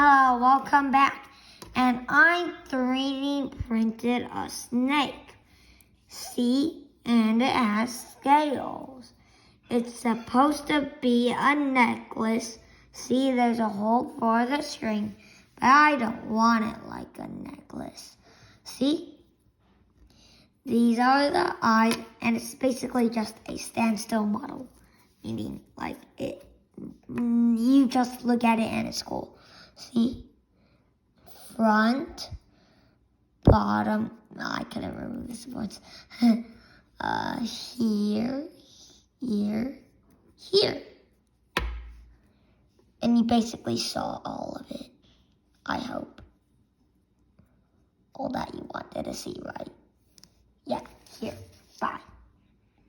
Hello, welcome back. And I 3D printed a snake. See? And it has scales. It's supposed to be a necklace. See, there's a hole for the string, but I don't want it like a necklace. See? These are the eyes, and it's basically just a standstill model. Meaning, like, you just look at it and it's cool. See? Front, bottom, no, I couldn't remove this once. Here, here. And you basically saw all of it, I hope. All that you wanted to see, right? Yeah, here, bye.